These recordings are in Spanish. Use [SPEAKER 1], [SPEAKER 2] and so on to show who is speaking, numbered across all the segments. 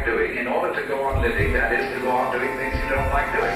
[SPEAKER 1] like doing. In order to go on living, that is to go on doing things you don't like doing.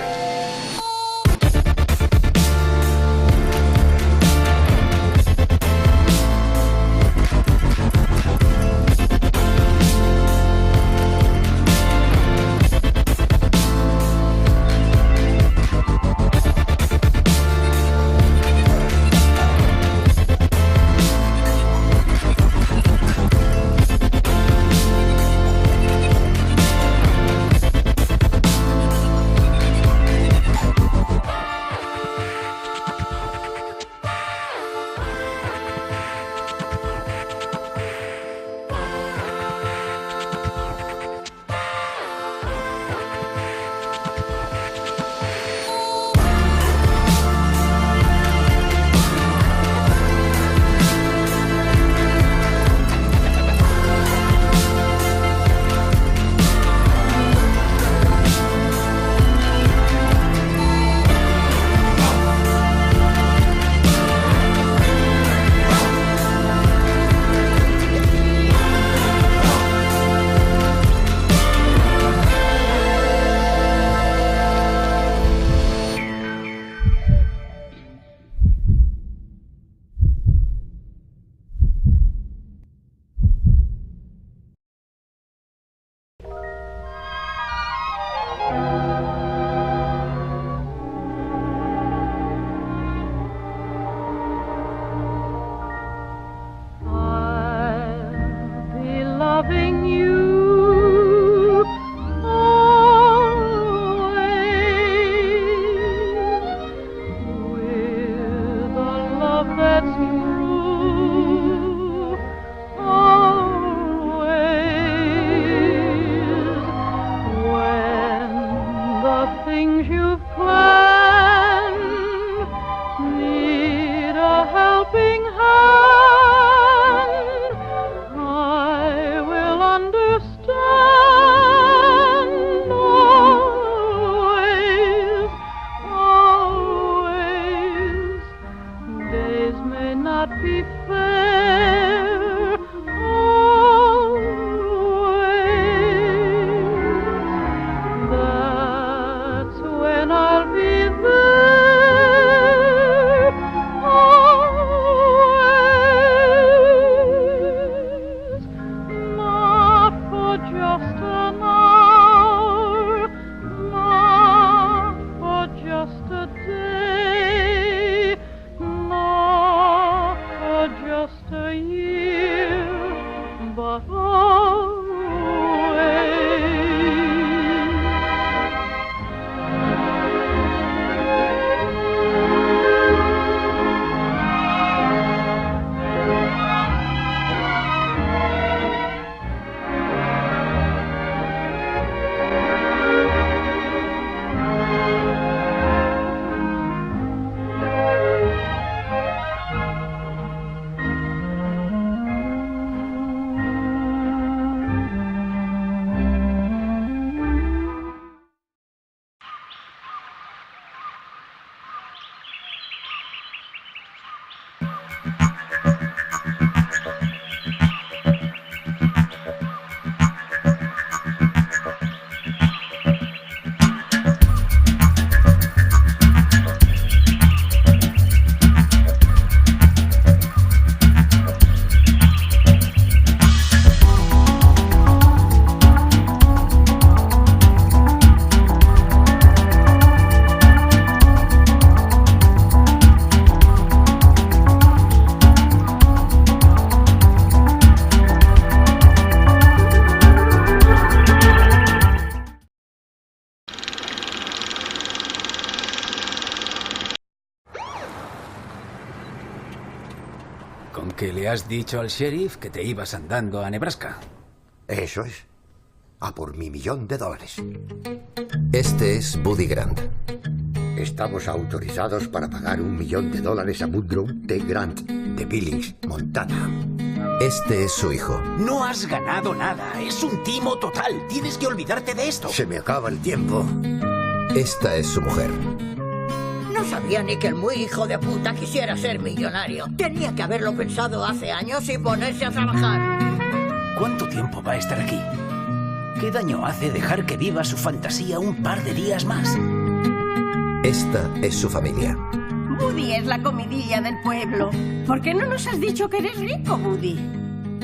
[SPEAKER 2] ¿Con que le has dicho al sheriff que te ibas andando a Nebraska?
[SPEAKER 3] Eso es. A por mi $1.000.000.
[SPEAKER 4] Este es Buddy Grant.
[SPEAKER 3] Estamos autorizados para pagar $1.000.000 a Woodrow T. Grant, de Billings, Montana.
[SPEAKER 4] Este es su hijo.
[SPEAKER 5] No has ganado nada. Es un timo total. Tienes que olvidarte de esto.
[SPEAKER 3] Se me acaba el tiempo.
[SPEAKER 4] Esta es su mujer.
[SPEAKER 6] No sabía ni que el muy hijo de puta quisiera ser millonario. Tenía que haberlo pensado hace años y ponerse a trabajar.
[SPEAKER 5] ¿Cuánto tiempo va a estar aquí? ¿Qué daño hace dejar que viva su fantasía un par de días más?
[SPEAKER 4] Esta es su familia.
[SPEAKER 7] Woody es la comidilla del pueblo. ¿Por qué no nos has dicho que eres rico, Woody?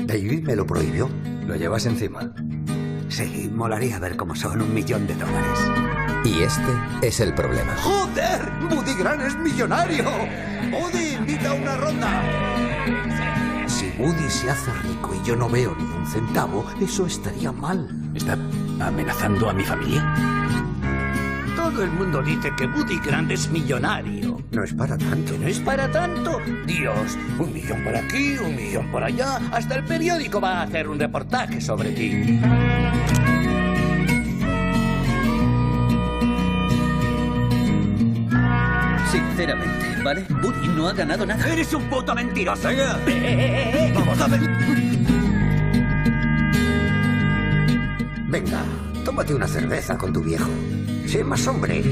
[SPEAKER 3] David me lo prohibió.
[SPEAKER 2] Lo llevas encima.
[SPEAKER 8] Sí, molaría ver cómo son $1 millón.
[SPEAKER 4] Y este es el problema.
[SPEAKER 8] ¡Joder! ¡Woody Grant es millonario! ¡Woody, invita a una ronda! Si Woody se hace rico y yo no veo ni un centavo, eso estaría mal.
[SPEAKER 5] ¿Está amenazando a mi familia?
[SPEAKER 9] Todo el mundo dice que Woody Grant es millonario.
[SPEAKER 3] No es para tanto.
[SPEAKER 9] ¿No es para tanto? Dios, $1 millón por aquí, $1 millón por allá. Hasta el periódico va a hacer un reportaje sobre ti.
[SPEAKER 5] Sinceramente, ¿vale? Woody no ha ganado nada.
[SPEAKER 9] ¡Eres un puto mentiroso!
[SPEAKER 8] ¡Vamos a ver!
[SPEAKER 3] Venga, tómate una cerveza con tu viejo. Sé más hombre.